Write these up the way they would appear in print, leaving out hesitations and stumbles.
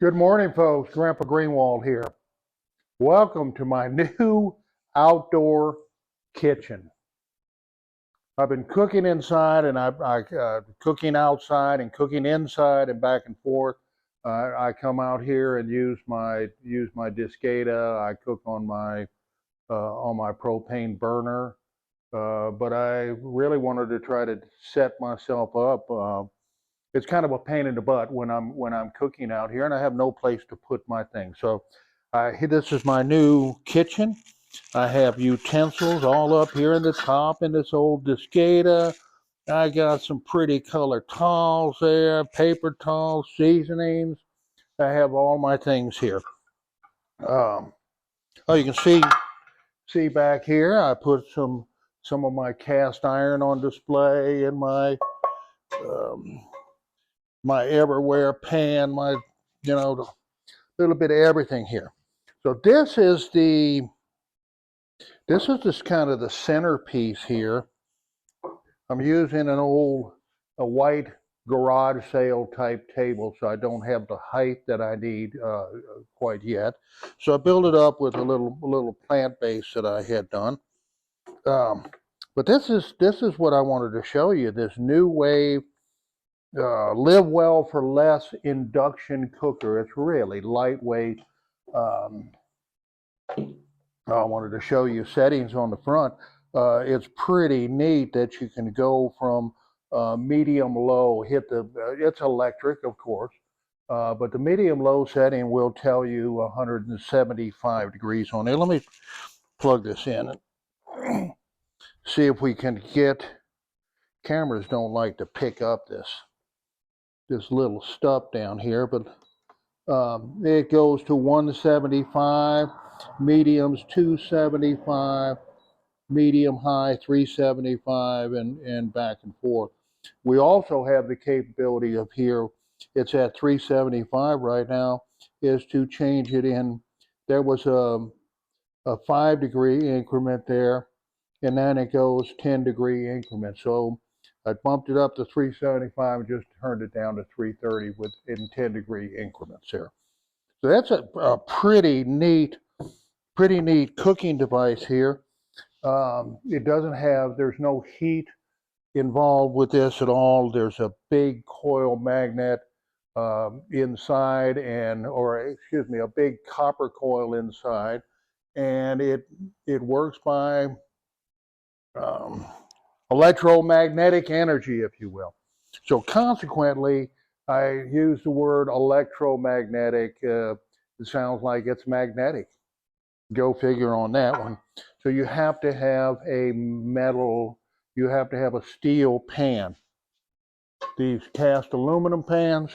Good morning, folks. Grandpa Greenwald here. Welcome to my new outdoor kitchen. I've been cooking inside and cooking outside and cooking inside and back and forth. I come out here and use my Discada. I cook on my propane burner, but I really wanted to try to set myself up. It's kind of a pain in the butt when I'm cooking out here, and I have no place to put my things. So, this is my new kitchen. I have utensils all up here in the top in this old Discada. I got some pretty colored towels there, paper towels, seasonings. I have all my things here. Oh, you can see back here. I put some of my cast iron on display and um, my Everware pan, little bit of everything here. So this is just kind of the centerpiece here. I'm using a white garage sale type table, so I don't have the height that I need quite yet. So I built it up with a little plant base that I had done. But this is what I wanted to show you. This Nuwave live well for less induction cooker. It's really lightweight. Um, I wanted to show you settings on the front. It's pretty neat that you can go from medium low, it's electric, of course, but the medium low setting will tell you 175 degrees on it. Let me plug this in and see if we can get, cameras don't like to pick up this little stuff down here, but it goes to 175, mediums 275, medium high 375, and back and forth. We also have the capability of here, it's at 375 right now, is to change it in. There was a 5-degree increment there, and then it goes 10-degree increments. So I bumped it up to 375 and just turned it down to 330 in 10-degree increments there. So that's a pretty neat cooking device here. It doesn't have, there's no heat involved with this at all. There's a big coil magnet inside, a big copper coil inside, and it works by electromagnetic energy, if you will. So consequently, I use the word electromagnetic. It sounds like it's magnetic. Go figure on that one. So you have to have you have to have a steel pan. These cast aluminum pans,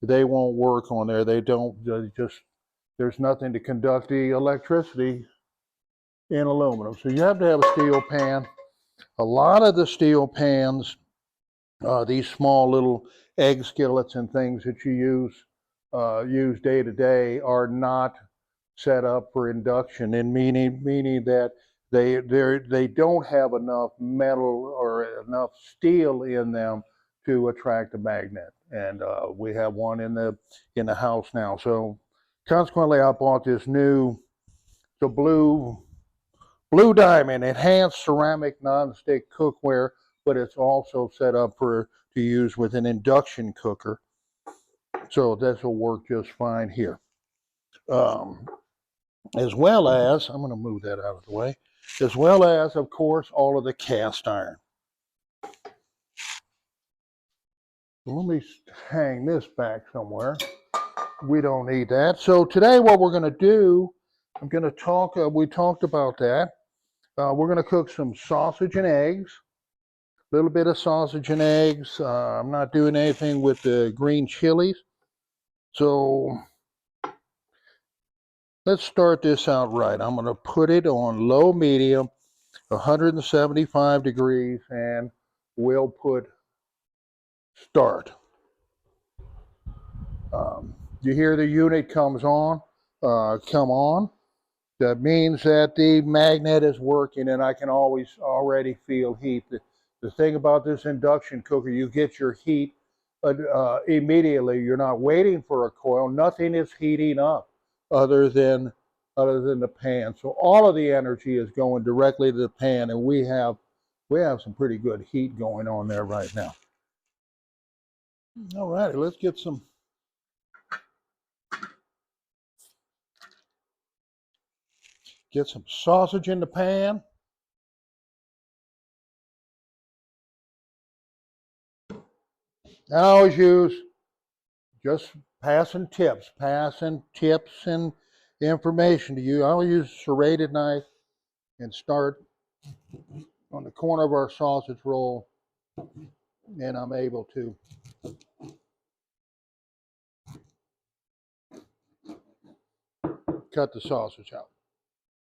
they won't work on there. There's nothing to conduct the electricity in aluminum. So you have to have a steel pan. A lot of the steel pans, these small little egg skillets and things that you use day to day, are not set up for induction, and meaning that they don't have enough metal or enough steel in them to attract a magnet. And we have one in the house now. So consequently, I bought this the Blue Diamond enhanced ceramic nonstick cookware, but it's also set up to use with an induction cooker. So this will work just fine here. As well as, I'm going to move that out of the way, as well as, of course, all of the cast iron. Let me hang this back somewhere. We don't need that. So today what we're going to do, I'm going to talk, we talked about that. We're going to cook some sausage and eggs, a little bit of sausage and eggs. I'm not doing anything with the green chilies. So let's start this out right. I'm going to put it on low medium, 175 degrees, and we'll put start. You hear the unit come on. That means that the magnet is working, and I can already feel heat. The thing about this induction cooker, you get your heat immediately. You're not waiting for a coil. Nothing is heating up other than the pan. So all of the energy is going directly to the pan, and we have some pretty good heat going on there right now. All righty, let's get some sausage in the pan. I always use just passing tips and information to you. I'll use a serrated knife and start on the corner of our sausage roll, and I'm able to cut the sausage out.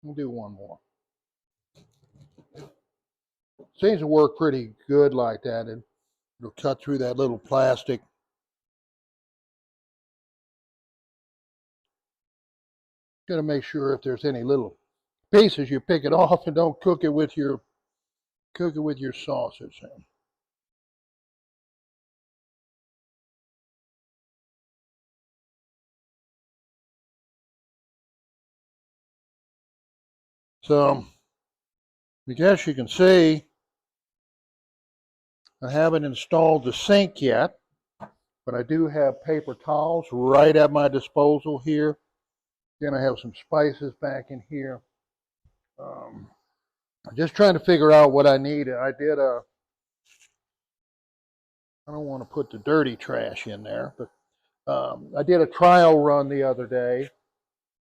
We'll do one more. Seems to work pretty good like that. It'll cut through that little plastic. Got to make sure if there's any little pieces, you pick it off and don't cook it with your sausage. So I guess you can see I haven't installed the sink yet, but I do have paper towels right at my disposal here. Then I have some spices back in here. I'm just trying to figure out what I need. I don't want to put the dirty trash in there, but I did a trial run the other day.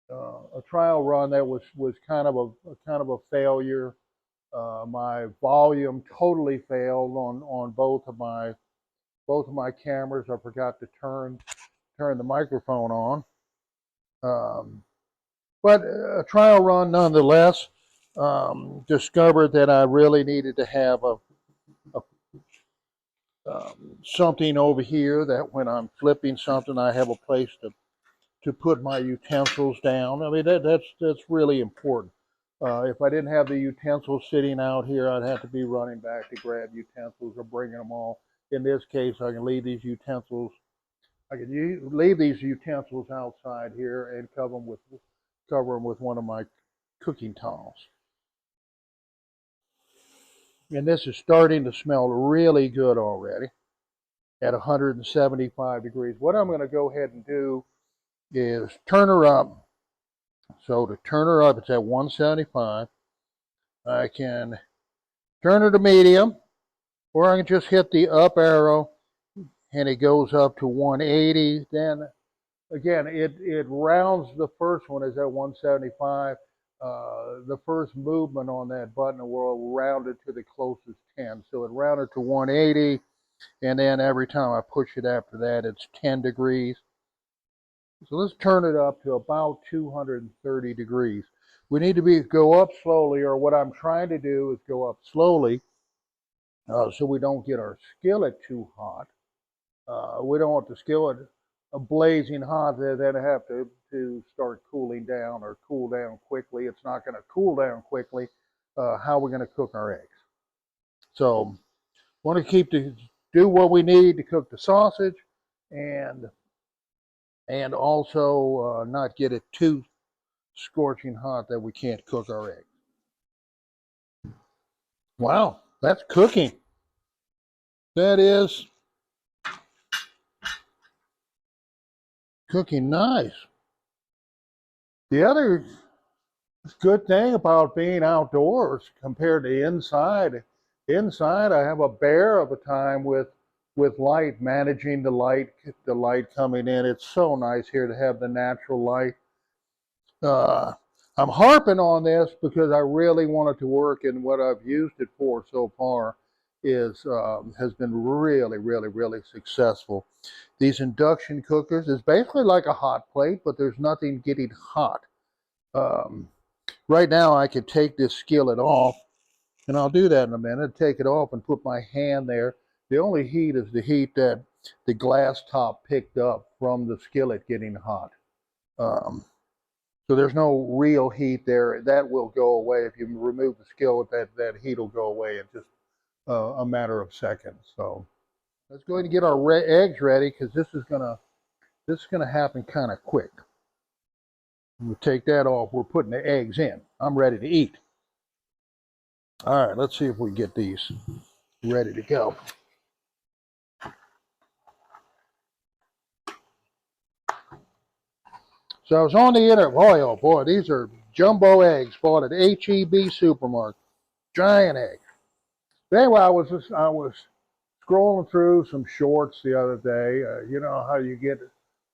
A trial run that was kind of a failure. My volume totally failed on both of my cameras. I forgot to turn the microphone on. But a trial run nonetheless. Discovered that I really needed to have something over here that when I'm flipping something, I have a place to put my utensils down. I mean, that's really important. If I didn't have the utensils sitting out here, I'd have to be running back to grab utensils or bringing them all. In this case, I can leave these utensils. I can leave these utensils outside here and cover them with one of my cooking towels. And this is starting to smell really good already at 175 degrees. What I'm going to go ahead and do is turn her up. So to turn her up, it's at 175. I can turn her to medium, or I can just hit the up arrow and it goes up to 180. Then again, it rounds. The first one is at 175. The first movement on that button will round it to the closest 10. So it rounded to 180, and then every time I push it after that, it's 10 degrees. So let's turn it up to about 230 degrees. We need to go up slowly, or what I'm trying to do is go up slowly so we don't get our skillet too hot. We don't want the skillet blazing hot, then have to start cooling down or cool down quickly. It's not going to cool down quickly. How are we going to cook our eggs? So want to do what we need to cook the sausage, and also not get it too scorching hot that we can't cook our eggs. Wow, that's cooking. That is cooking nice. The other good thing about being outdoors compared to inside I have a bear of a time with light, managing the light coming in. It's so nice here to have the natural light. I'm harping on this because I really want it to work, and what I've used it for so far has been really successful. These induction cookers is basically like a hot plate, but there's nothing getting hot. Right now I could take this skillet off, and I'll do that in a minute. Take it off and put my hand there. The only heat is the heat that the glass top picked up from the skillet getting hot. So there's no real heat there. That will go away. If you remove the skillet, that heat will go away in just a matter of seconds. So Let's go ahead and get our eggs ready because this is gonna happen kind of quick. We'll take that off. We're putting the eggs in. I'm ready to eat. All right, let's see if we get these ready to go. So I was on the internet. Oh boy, these are jumbo eggs bought at H-E-B supermarket. Giant eggs. But anyway, I was scrolling through some shorts the other day. You know how you get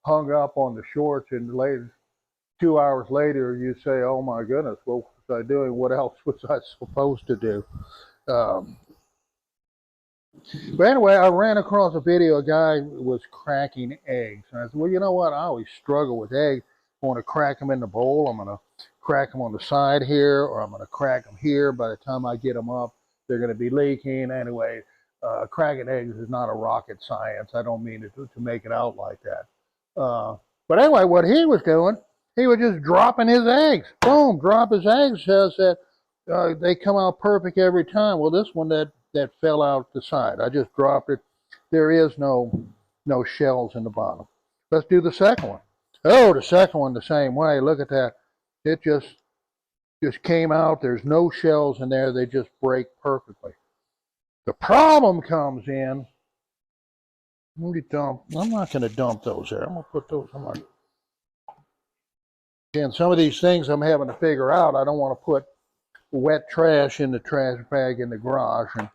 hung up on the shorts, and later, 2 hours later, you say, "Oh my goodness, what was I doing? What else was I supposed to do?" Um, But anyway, I ran across a video. A guy was cracking eggs. And I said, well, you know what? I always struggle with eggs. I want to crack them in the bowl. I'm going to crack them on the side here, or I'm going to crack them here. By the time I get them up, they're going to be leaking. Anyway, cracking eggs is not a rocket science. I don't mean to make it out like that. But anyway, what he was doing, he was just dropping his eggs. Boom, drop his eggs. Says that they come out perfect every time. Well, this one that fell out the side. I just dropped it. There is no shells in the bottom. Let's do the second one. Oh, the second one the same way. Look at that. It just came out. There's no shells in there. They just break perfectly. The problem comes in. Let me dump. I'm not going to dump those there. I'm going to put those on my. Again, some of these things I'm having to figure out. I don't want to put wet trash in the trash bag in the garage. And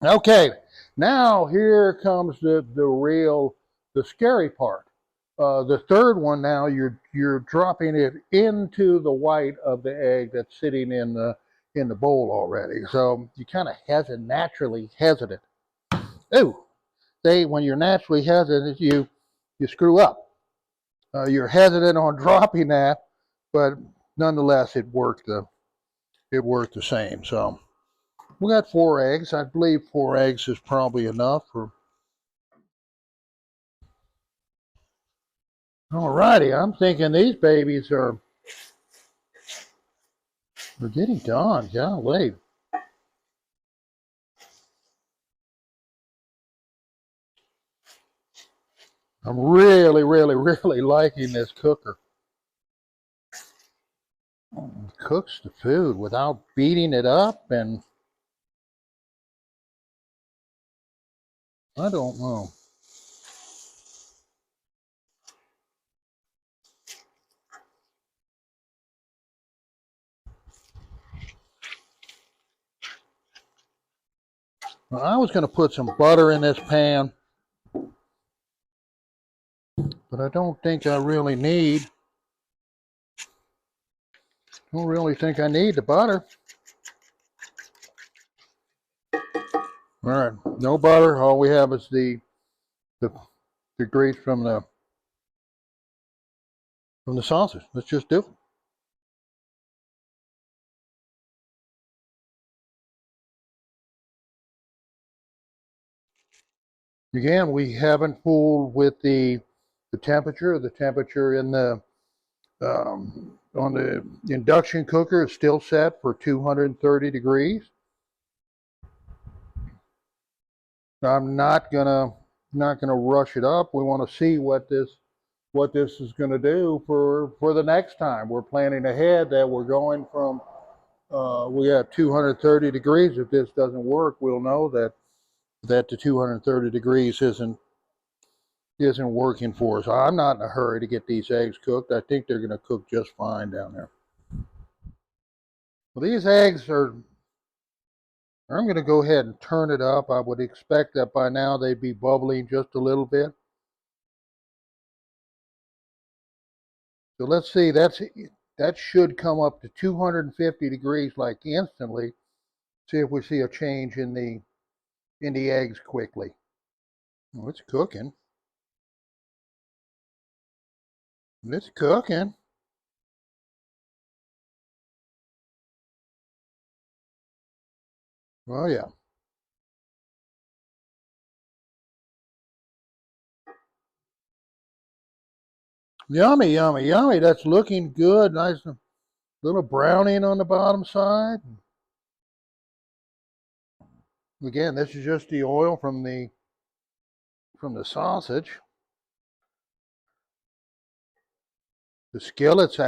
okay, now here comes the scary part. The third one now, you're dropping it into the white of the egg that's sitting in the bowl already. So you kind of naturally hesitant. Ooh, when you're naturally hesitant, you screw up. You're hesitant on dropping that, but nonetheless, it worked the same. So we got 4 eggs. I believe 4 eggs is probably enough for. Alrighty, I'm thinking these babies are getting done. Golly. I'm really, really, really liking this cooker. It cooks the food without beating it up, and I don't know. Well, I was going to put some butter in this pan, but I don't think I really need. Don't really think I need the butter. All right, no butter. All we have is the grease from the sausage. Let's just do it. Again, we haven't fooled with the temperature. The temperature in the on the induction cooker is still set for 230 degrees. I'm not gonna rush it up. We want to see what this is going to do for the next time. We're planning ahead that we're going from we have 230 degrees. If this doesn't work, we'll know that the 230 degrees isn't working for us. I'm not in a hurry to get these eggs cooked. I think they're going to cook just fine down there. Well, these eggs are. I'm going to go ahead and turn it up. I would expect that by now they'd be bubbling just a little bit. So let's see. That should come up to 250 degrees like instantly. See if we see a change in the eggs quickly. Oh, it's cooking. It's cooking. Oh yeah. Yummy, yummy, yummy. That's looking good. Nice little browning on the bottom side. Again, this is just the oil from the from the sausage. The skillet's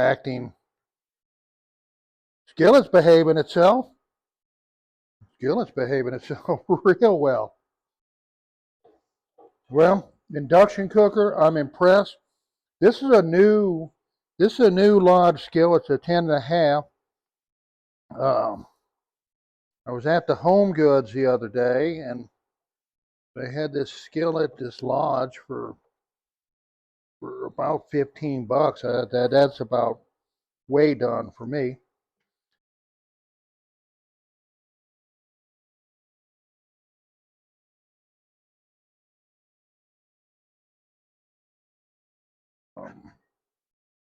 skillet's behaving itself. Skillet's behaving itself real well. Well, induction cooker, I'm impressed. This is a new Lodge skillet. It's a 10.5. I was at the Home Goods the other day, and they had this skillet, this Lodge, for about $15. That's about way done for me.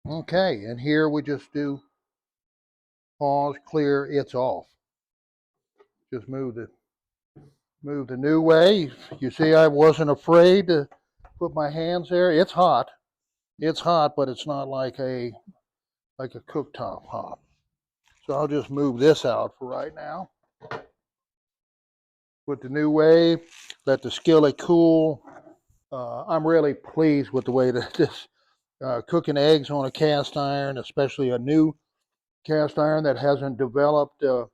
Okay, and here we just do pause, clear, it's off. Just move the Nuwave. You see, I wasn't afraid to put my hands there. It's hot. It's hot, but it's not like a cooktop hot. So I'll just move this out for right now. Put the Nuwave, let the skillet cool. I'm really pleased with the way that this cooking eggs on a cast iron, especially a new cast iron that hasn't developed a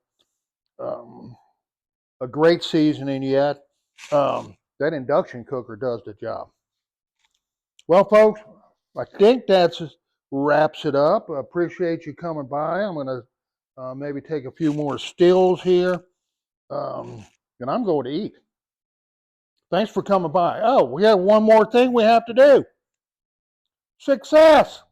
great seasoning yet. That induction cooker does the job. Well, folks, I think that wraps it up. I appreciate you coming by. I'm going to maybe take a few more stills here, and I'm going to eat. Thanks for coming by. Oh, we have one more thing we have to do. Success!